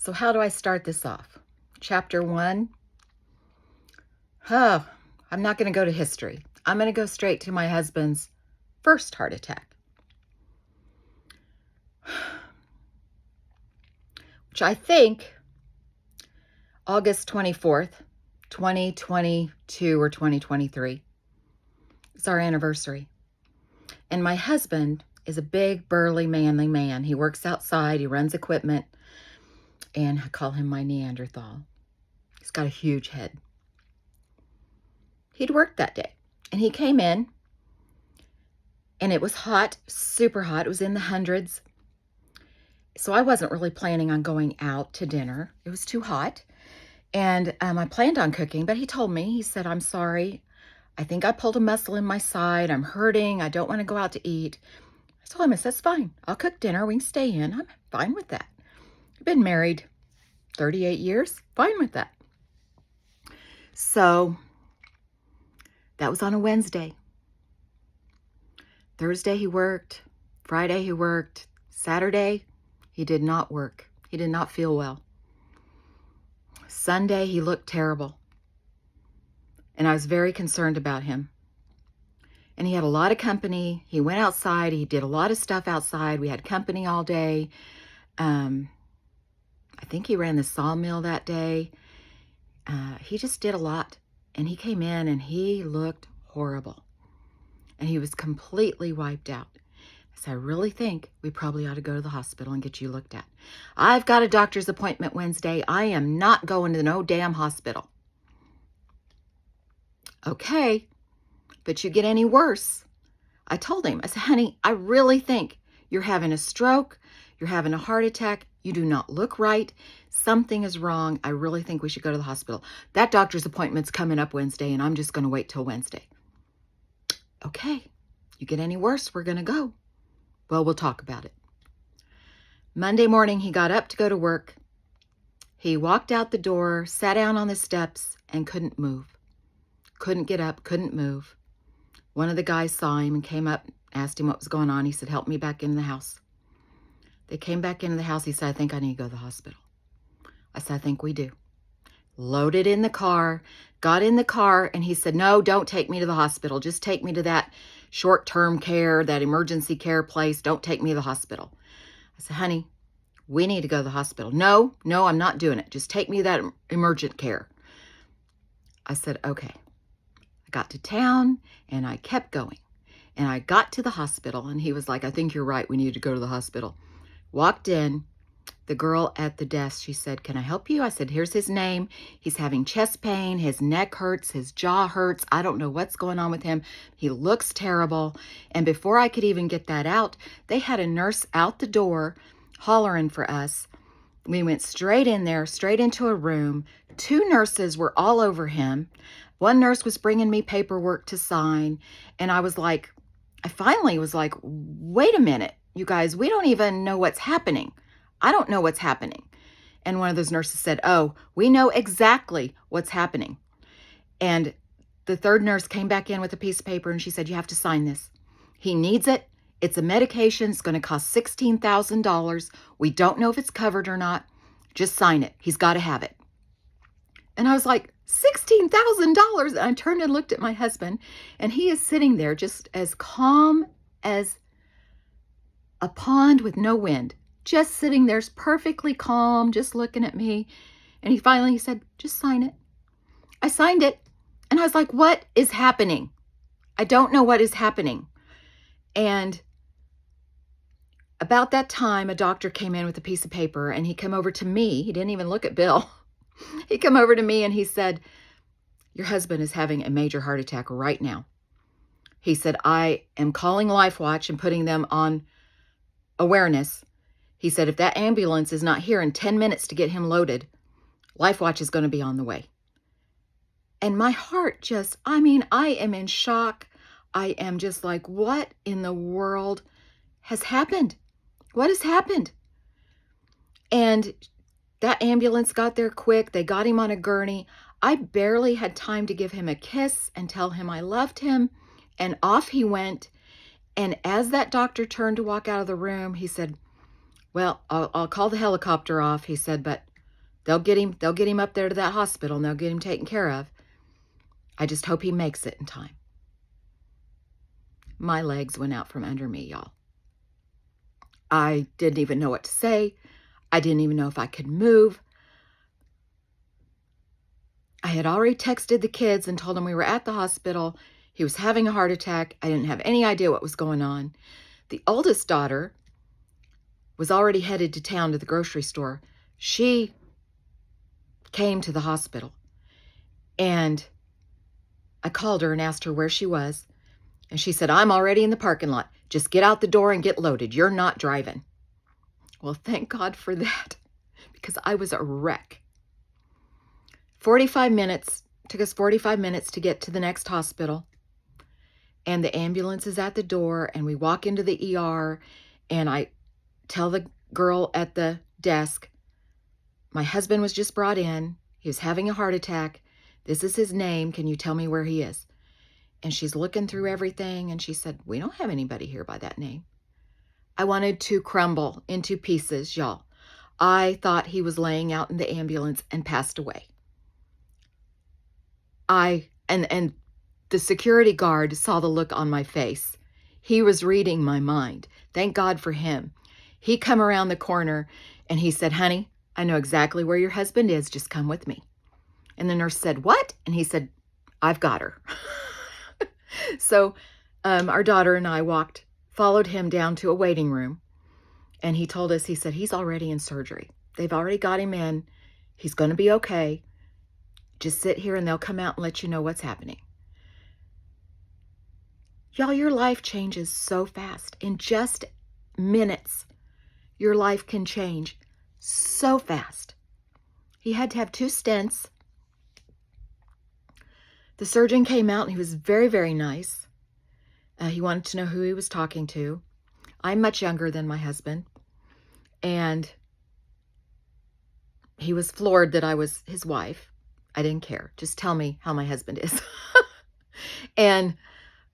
So how do I start this off? Chapter 1. Oh, I'm not going to go to history. I'm going to go straight to my husband's first heart attack, which I think August 24th, 2022 or 2023. It's our anniversary. And my husband is a big, burly, manly man. He works outside. He runs equipment. And I call him my Neanderthal. He's got a huge head. He'd worked that day. And he came in. And it was hot, super hot. It was in the hundreds. So I wasn't really planning on going out to dinner. It was too hot. And I planned on cooking, but he told me, he said, "I'm sorry. I think I pulled a muscle in my side. I'm hurting. I don't want to go out to eat." I told him, I said, "That's fine. I'll cook dinner. We can stay in. I'm fine with that. I've been married 38 years. Fine with that." So that was on a Wednesday. Thursday he worked. Friday he worked. Saturday he did not work. He did not feel well. Sunday he looked terrible. And I was very concerned about him. And he had a lot of company. He went outside. He did a lot of stuff outside. We had company all day. I think he ran the sawmill that day. He just did a lot. And he came in and he looked horrible. And he was completely wiped out. So I really think we probably ought to go to the hospital and get you looked at. I've got a doctor's appointment Wednesday. I am not going to no damn hospital. Okay, but you get any worse. I told him, I said, "Honey, I really think you're having a stroke. You're having a heart attack. You do not look right. Something is wrong. I really think we should go to the hospital. That doctor's appointment's coming up Wednesday, and I'm just going to wait till Wednesday." Okay, you get any worse, we're going to go. Well, we'll talk about it. Monday morning, he got up to go to work. He walked out the door, sat down on the steps, and couldn't move. Couldn't get up, couldn't move. One of the guys saw him and came up, asked him what was going on. He said, "Help me back in the house." They came back into the house. He said, "I think I need to go to the hospital." I said, "I think we do." Loaded in the car, got in the car, and he said, "No, don't take me to the hospital. Just take me to that short-term care, that emergency care place. Don't take me to the hospital." I said, "Honey, we need to go to the hospital." No, I'm not doing it. Just take me to that emergent care." I said, "Okay." I got to town, and I kept going. And I got to the hospital, and he was like, "I think you're right. We need to go to the hospital." Walked in. The girl at the desk, she said, "Can I help you?" I said, "Here's his name. He's having chest pain. His neck hurts. His jaw hurts. I don't know what's going on with him. He looks terrible." And before I could even get that out, they had a nurse out the door hollering for us. We went straight in there, straight into a room. 2 nurses were all over him. One nurse was bringing me paperwork to sign. And I finally was like, "Wait a minute, you guys, we don't even know what's happening. I don't know what's happening." And one of those nurses said, "Oh, we know exactly what's happening." And the third nurse came back in with a piece of paper and she said, "You have to sign this. He needs it. It's a medication. It's going to cost $16,000. We don't know if it's covered or not. Just sign it. He's got to have it." And I was like, $16,000. And I turned and looked at my husband, and he is sitting there just as calm as a pond with no wind. Just sitting there perfectly calm, just looking at me. And he finally said, "Just sign it." I signed it. And I was like, what is happening? I don't know what is happening. And about that time, a doctor came in with a piece of paper, and he came over to me. He didn't even look at Bill. He came over to me and he said, "Your husband is having a major heart attack right now." He said, "I am calling LifeWatch and putting them on awareness." He said, "If that ambulance is not here in 10 minutes to get him loaded, LifeWatch is going to be on the way." And my heart I am in shock. I am just like, what in the world has happened? What has happened? And that ambulance got there quick. They got him on a gurney. I barely had time to give him a kiss and tell him I loved him. And off he went. And as that doctor turned to walk out of the room, he said, "Well, I'll call the helicopter off." He said, "But They'll get him up there to that hospital and they'll get him taken care of. I just hope he makes it in time. My legs went out from under me, y'all. I didn't even know what to say. I didn't even know if I could move. I had already texted the kids and told them we were at the hospital. He was having a heart attack. I didn't have any idea what was going on. The oldest daughter was already headed to town to the grocery store. She came to the hospital, and I called her and asked her where she was. And she said, I'm already in the parking lot. Just get out the door and get loaded. You're not driving. Well, thank God for that, because I was a wreck. 45 minutes, took us 45 minutes to get to the next hospital. And the ambulance is at the door, and we walk into the ER, and I tell the girl at the desk, my husband was just brought in. He was having a heart attack. This is his name. Can you tell me where he is? And she's looking through everything, and she said, we don't have anybody here by that name. I wanted to crumble into pieces, y'all. I thought he was laying out in the ambulance and passed away. And the security guard saw the look on my face. He was reading my mind. Thank God for him. He come around the corner and he said, honey, I know exactly where your husband is. Just come with me. And the nurse said, what? And he said, I've got her. So our daughter and I followed him down to a waiting room. And he told us, he said, he's already in surgery. They've already got him in. He's going to be okay. Just sit here and they'll come out and let you know what's happening. Y'all, your life changes so fast. In just minutes, your life can change so fast. He had to have 2 stents. The surgeon came out and he was very, very nice. He wanted to know who he was talking to. I'm much younger than my husband. And he was floored that I was his wife. I didn't care. Just tell me how my husband is. And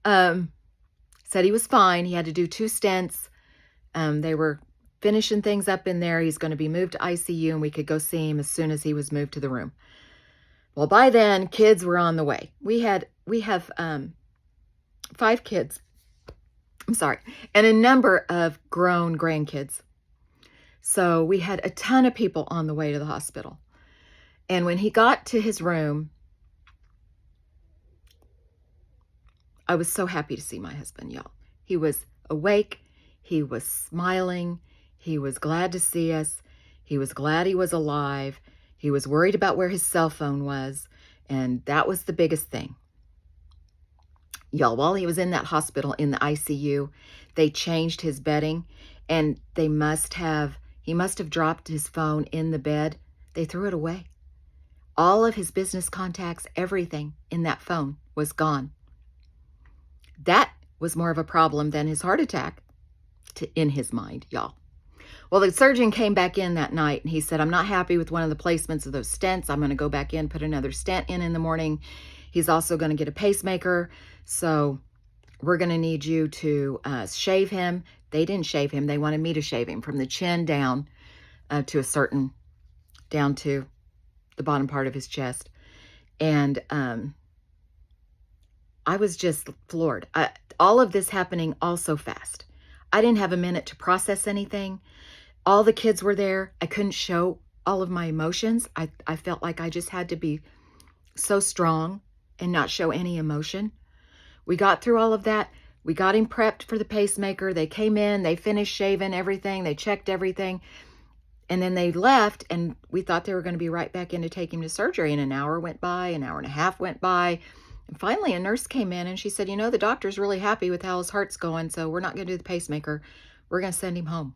said he was fine. He had to do 2 stents. They were finishing things up in there. He's going to be moved to ICU, and we could go see him as soon as he was moved to the room. Well, by then, kids were on the way. We have 5 kids. I'm sorry. And a number of grown grandkids. So we had a ton of people on the way to the hospital. And when he got to his room, I was so happy to see my husband, y'all. He was awake. He was smiling. He was glad to see us. He was glad he was alive. He was worried about where his cell phone was. And that was the biggest thing. Y'all, while he was in that hospital in the ICU, they changed his bedding, and he must have dropped his phone in the bed. They threw it away. All of his business contacts, everything in that phone was gone. That was more of a problem than his heart attack in his mind, y'all. Well, the surgeon came back in that night and he said, I'm not happy with one of the placements of those stents. I'm going to go back in, put another stent in the morning. He's also going to get a pacemaker. So we're going to need you to shave him. They didn't shave him. They wanted me to shave him from the chin down down to the bottom part of his chest. And I was just floored. All of this happening all so fast. I didn't have a minute to process anything. All the kids were there. I couldn't show all of my emotions. I felt like I just had to be so strong and not show any emotion. We got through all of that. We got him prepped for the pacemaker. They came in, they finished shaving everything. They checked everything. And then they left, and we thought they were going to be right back in to take him to surgery. And an hour went by, an hour and a half went by. And finally, a nurse came in and she said, the doctor's really happy with how his heart's going, so we're not going to do the pacemaker. We're going to send him home.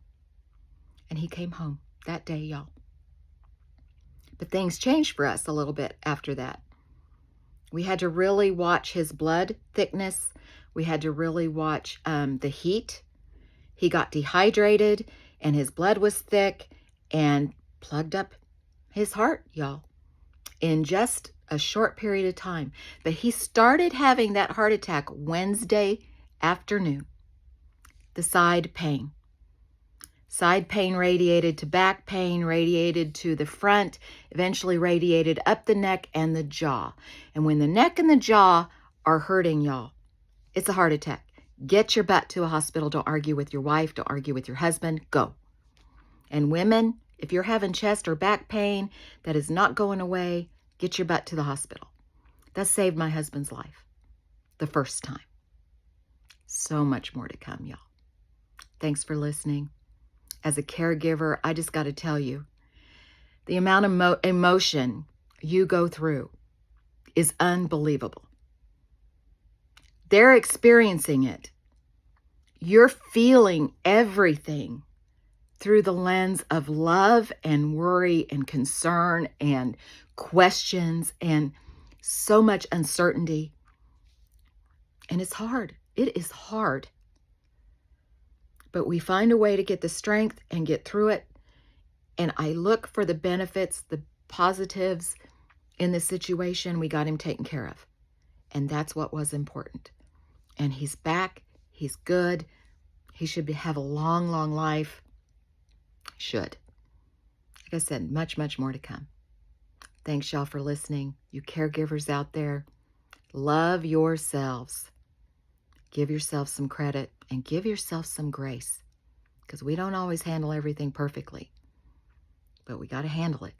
And he came home that day, y'all. But things changed for us a little bit after that. We had to really watch his blood thickness. We had to really watch the heat. He got dehydrated, and his blood was thick and plugged up his heart, y'all, in just a short period of time. But he started having that heart attack Wednesday afternoon, the side pain. Side pain radiated to back pain, radiated to the front, eventually radiated up the neck and the jaw. And when the neck and the jaw are hurting, y'all, it's a heart attack. Get your butt to a hospital. Don't argue with your wife. Don't argue with your husband. Go. And women, if you're having chest or back pain that is not going away, get your butt to the hospital. That saved my husband's life the first time. So much more to come, y'all. Thanks for listening. As a caregiver, I just got to tell you, the amount of emotion you go through is unbelievable. They're experiencing it. You're feeling everything through the lens of love and worry and concern and questions and so much uncertainty. And it's hard. It is hard. But we find a way to get the strength and get through it. And I look for the benefits, the positives in the situation. We got him taken care of. And that's what was important. And he's back. He's good. He should have a long, long life. Should. Like I said, much, much more to come. Thanks, y'all, for listening. You caregivers out there, love yourselves. Give yourself some credit and give yourself some grace, because we don't always handle everything perfectly, but we got to handle it.